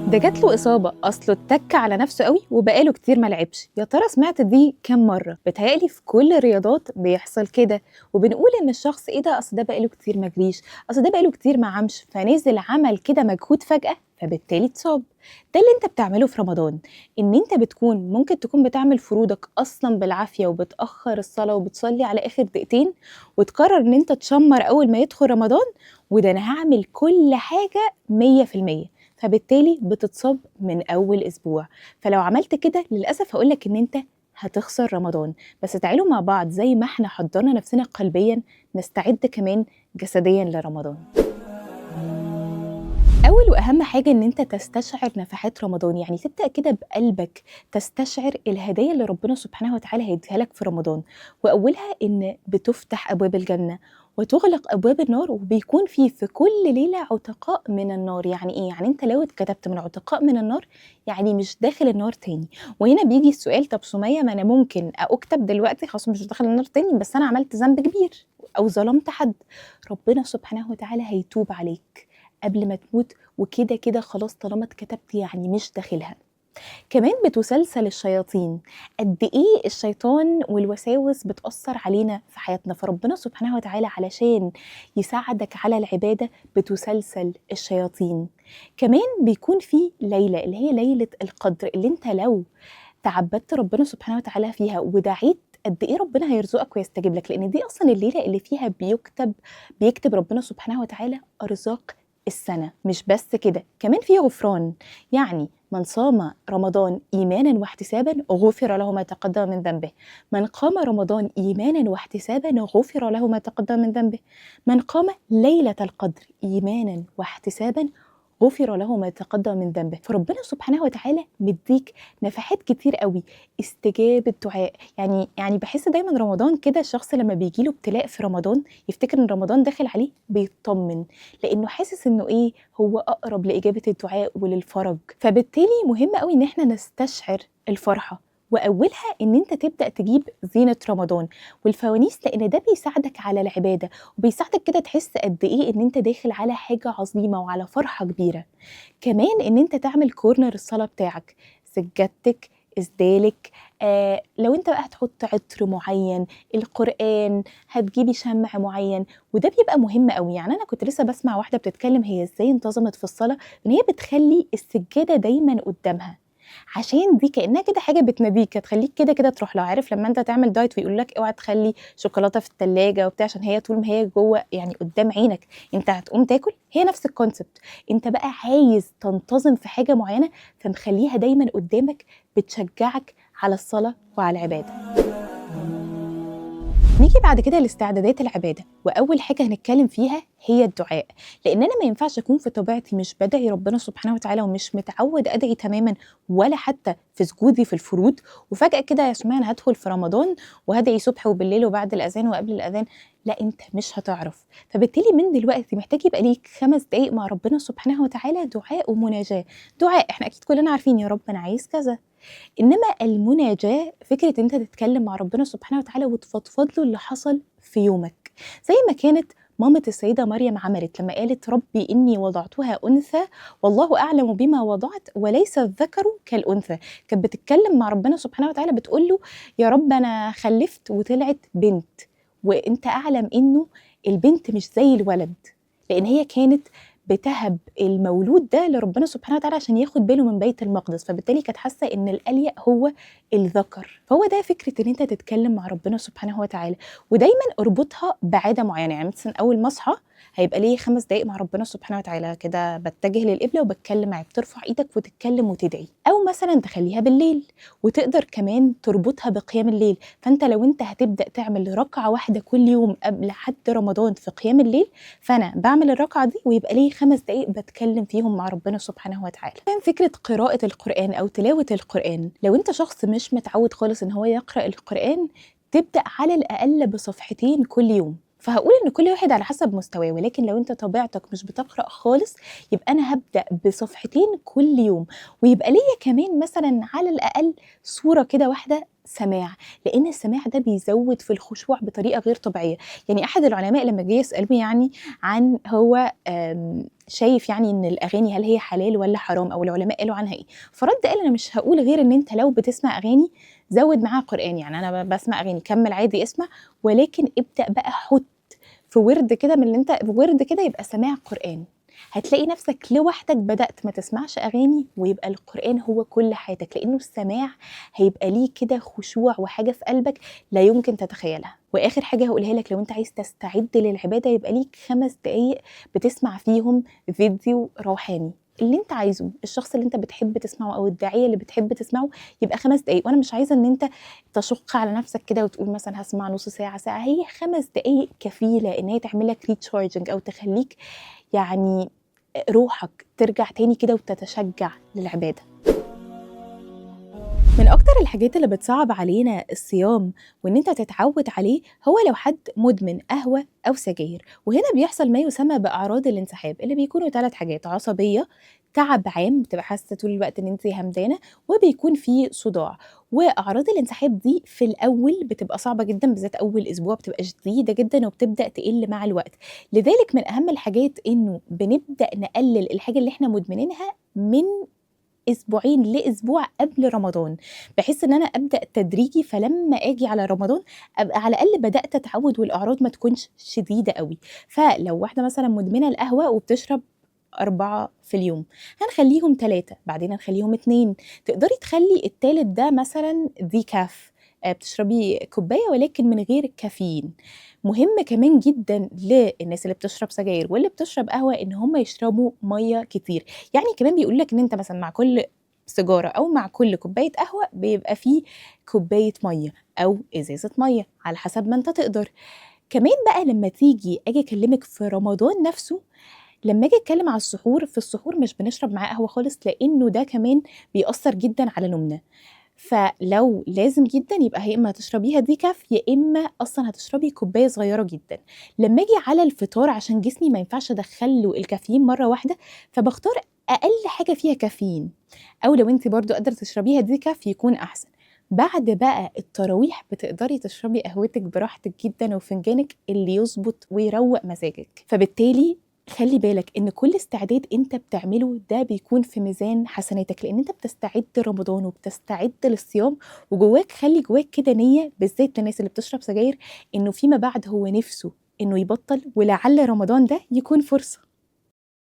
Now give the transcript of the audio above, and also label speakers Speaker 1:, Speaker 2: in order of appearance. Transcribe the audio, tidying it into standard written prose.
Speaker 1: ده جات له إصابة، أصله اتّك على نَفْسه أوي وبقى له كتير ما لعبش. يا ترى سمعت دي كام مرّة؟ بيتهيأ لي في كل الرياضات بيحصل كده، وبنقول إن الشخص إيه ده، أصل ده بقى له كتير ما جريش، أصل ده بقى له كتير ما عَمش، فنزل عمل كده مجهود فجأة، فبالتالي اتصاب. ده اللي أنت بتعمله في رمضان، إن أنت ممكن تكون بتعمل فروضك أصلًا بالعافية وبتأخّر الصلاة وبتصلّي على آخر دقيقتين، وتقرر إن أنت تشمّر أول ما يدخل رمضان، وده أنا هاعمل كل حاجة 100%. فبالتالي بتتصاب من أول أسبوع. فلو عملت كده للأسف هاقول لك إن أنت هتخسر رمضان. بس تعالوا مع بعض زي ما إحنا حضّرنا نفسنا قلبيًا، نستعد كمان جسديًا لرمضان. أول وأهم حاجة إن أنت تستشعر نفحات رمضان، يعني تبدأ كده بقلبك تستشعر الهدايا اللي ربنا سبحانه وتعالى هيديها لك في رمضان، وأولها إن بتفتح أبواب الجنة وتغلق أبواب النار، وبيكون في كل ليلة عتقاء من النار. يعني إيه؟ يعني أنت لو اتكتبت من عتقاء من النار يعني مش داخل النار تاني. وهنا بيجي السؤال، طب سمية ما أنا ممكن أكتب دلوقتي خلاص مش داخل النار تاني بس أنا عملت ذنب كبير أو ظلمت حد، ربنا سبحانه وتعالى هيتوب عليك قبل ما تموت، وكده كده خلاص طالما اتكتبت يعني مش داخلها. كمان بتسلسل الشياطين، قد ايه الشيطان والوساوس بتأثر علينا في حياتنا، فربنا سبحانه وتعالى علشان يساعدك على العبادة بتسلسل الشياطين. كمان بيكون في ليلة اللي هي ليلة القدر، اللي انت لو تعبدت ربنا سبحانه وتعالى فيها ودعيت قد ايه ربنا هيرزقك ويستجيب لك، لان دي اصلا الليله اللي فيها بيكتب ربنا سبحانه وتعالى ارزاق السنه. مش بس كده، كمان في غفران. يعني من صام رمضان ايمانا واحتسابا غفر له ما تقدم من ذنبه، من قام رمضان ايمانا واحتسابا غفر له ما تقدم من ذنبه، من قام ليله القدر ايمانا واحتسابا غفر له ما تقدم من ذنبه. فربنا سبحانه وتعالى مديك نفحات كتير قوي استجابة دعاء. يعني بحس دايما رمضان كده الشخص لما بيجي له ابتلاء في رمضان يفتكر ان رمضان داخل عليه بيطمن، لانه حاسس انه ايه، هو اقرب لاجابة الدعاء وللفرج. فبالتالي مهم قوي ان احنا نستشعر الفرحة، واولها ان انت تبدا تجيب زينه رمضان والفوانيس، لان ده بيساعدك على العباده وبيساعدك كده تحس قد ايه ان انت داخل على حاجه عظيمه وعلى فرحه كبيره. كمان ان انت تعمل كورنر الصلاه بتاعك، سجادتك، اسدالك، لو انت بقى هتحط عطر معين، القرآن، هتجيبي شمع معين، وده بيبقى مهم قوي. يعني انا كنت لسه بسمع واحده بتتكلم هي ازاي انتظمت في الصلاه، ان هي بتخلي السجاده دايما قدامها، عشان دي كأنها كده حاجة بتناديك، هتخلّيك كده، كده تروح لها. عارف لمّا أنت تعمل دايت ويقولوا لك اوعى تخلّي شوكولاتة في التلاجة وبتاع، عشان هي طول ما هي جوّه يعني قدّام عينك أنت هتقوم تاكل، هي نفس الconcept. أنت بقى عايز تنتظم في حاجة معيّنة، فمخلّيها دايمًا قدّامك بتشجّعك على الصلاة وعلى العبادة. نيجي بعد كده لاستعدادات العبادة، وأول حاجة هنتكلم فيها هي الدعاء، لأن أنا ما ينفعش أكون في طبيعتي مش بادعي ربنا سبحانه وتعالى ومش متعود أدعي تماما، ولا حتى في سجودي في الفروض، وفجأة كده يا سمية أنا هدخل في رمضان وهدعي صبح وبالليل وبعد الأذان وقبل الأذان، لا أنت مش هتعرف. فبالتالي من دلوقتي محتاج يبقى ليك 5 دقايق مع ربنا سبحانه وتعالى دعاء ومناجاة. دعاء احنا أكيد كلنا عارفين يا رب أنا عايز كذا، إنما المناجاة فكرة إن أنت تتكلم مع ربنا سبحانه وتعالى وتفضفض له اللي حصل في يومك، زي ما كانت مامة السيدة مريم عملت لما قالت ربي إني وضعتها أنثى والله أعلم بما وضعت وليس الذكر كالأنثى. كانت بتتكلم مع ربنا سبحانه وتعالى بتقول له يا رب أنا خلفت وطلعت بنت، وأنت أعلم إنه البنت مش زي الولد، لأن هي كانت بتهب المولود ده لربنا سبحانه وتعالى عشان ياخد باله من بيت المقدس، فبالتالي كانت حاسه ان الاليق هو الذكر. فهو ده فكره ان انت تتكلم مع ربنا سبحانه وتعالى، ودايما اربطها بعاده معينه. يعني مثلا اول ما اصحى هيبقى ليه 5 دقايق مع ربنا سبحانه وتعالى كده بتجه للقبله وبتكلم معاه، بترفع ايدك وتتكلم وتدعي. او مثلا تخليها بالليل، وتقدر كمان تربطها بقيام الليل. فانت لو انت هتبدا تعمل ركعه واحده كل يوم قبل حد رمضان في قيام الليل، فأنا باعمل الركعة دي ويبقى لي 5 دقايق باتكلم فيهم مع ربنا سبحانه وتعالى. كمان فكرة قراءة القرآن أو تلاوة القرآن، لو أنت شخص مش متعود خالص إن هو يقرأ القرآن، تبدأ على الأقل بصفحتين كل يوم. فهاقول إن كل واحد على حسب مستواه، ولكن لو أنت طبيعتك مش بتقرأ خالص، يبقى أنا هابدأ بصفحتين كل يوم، ويبقى ليّا كمان مثلًا على الأقل صورة كده واحدة سماع، لإن السماع ده بيزوّد في الخشوع بطريقة غير طبيعية. يعني أحد العلماء لمّا جه يسألني يعني عن هو شايف يعني إن الأغاني هل هي حلال والّا حرام، أو العلماء قالوا عنها إيه، فرَد قال: "أنا مش هاقول غير إن أنت لو بتسمع أغاني زوّد معاها قرآن، يعني أنا باسمع أغاني كمّل عادي اسمع، ولكن ابدأ بقى حُط في وِرد كده من اللي أنت وِرد كده يبقى سماع قرآن." هتلاقي نفسك لوحدك بدأت ما تسمعش أغاني، ويبقى القرآن هو كل حياتك، لإنه السماع هيبقى ليه كده خشوع وحاجة في قلبك لا يمكن تتخيلها. وآخر حاجة هاقولها لك، لو أنت عايز تستعد للعبادة يبقى ليك 5 دقايق بتسمع فيهم فيديو روحاني، اللي أنت عايزه، الشخص اللي أنت بتحب تسمعه أو الداعية اللي بتحب تسمعه يبقى 5 دقايق، وأنا مش عايزة إن أنت تشُق على نفسك كده وتقول مثلًا هاسمع نُص ساعة، ساعة، هي 5 دقايق كفيلة إن هي تعمل لك recharging أو تخلّيك يعني روحك ترجع تاني كده وتتشجّع للعبادة. من أكتر الحاجات اللي بتصعّب علينا الصيام وإن أنت تتعوّد عليه، هو لو حد مدمن قهوة أو سجاير، وهنا بيحصل ما يسمى بأعراض الانسحاب، اللي بيكونوا 3 حاجات: عصبية، تعب عام، بتبقى حاسة طول الوقت إن أنتِ همدانة، وبيكون في صداع. وأعراض الانسحاب دي في الأول بتبقى صعبة جدًا، بالذات أول أسبوع بتبقى شديدة جدًا وبتبدأ تقِل مع الوقت، لذلك من أهم الحاجات إنه بنبدأ نقلل الحاجة اللي إحنا مدمنينها من أسبوعين لأسبوع قبل رمضان، بحيث إن أنا أبدأ تدريجي، فلمّا آجي على رمضان أبقى على الأقل بدأت أتعوّد والأعراض ما تكونش شديدة أوي. فلو واحدة مثلًا مدمنة القهوة وبتشرب 4 في اليوم، هنخلّيهم 3، بعدين هنخلّيهم 2، تقدري تخلّي التالت ده مثلًا decaf، بتشربي كوباية ولكن من غير كافيين. مهم كمان جدًا للناس اللي بتشرب سجاير واللي بتشرب قهوة إن هم يشربوا مَيّة كتير، يعني كمان بيقولوا لك إن أنت مثلًا مع كل سيجارة أو مع كل كوباية قهوة بيبقى في كوباية مَيّة أو إزازة مَيّة على حسب ما أنت تقدر. كمان بقى لمّا آجي أكلمِك في رمضان نفسه، لمّا آجي أتكلم على السحور، في السحور مش بنشرب معاه قهوة خالص، لإنه ده كمان بيأثّر جدًا على نومنا. فلو لازم جدًا يبقى يا إما هتشربيها decaf يا إما أصلًا هتشربي كوباية صغيرة جدًا. لمّا آجي على الفطار عشان جسمي ما ينفعش أدخّل له الكافيين مرّة واحدة، فباختار أقل حاجة فيها كافيين، أو لو أنتِ برضه قادرة تشربيها decaf يكون أحسن. بعد بقى التراويح بتقدري تشربي قهوتِك براحتك جدًا وفنجانِك اللي يضبط ويروّق مزاجِك. فبالتالي خلّي بالك إن كل استعداد أنت بتعمله ده بيكون في ميزان حسناتك، لإن أنت بتستعد رمضان وبتستعد للصيام، خلّي جواك كده نيّة، بالذات للناس اللي بتشرب سجاير، إنه فيما بعد هو نِفْسه إنه يبطّل، ولعل رمضان ده يكون فرصة.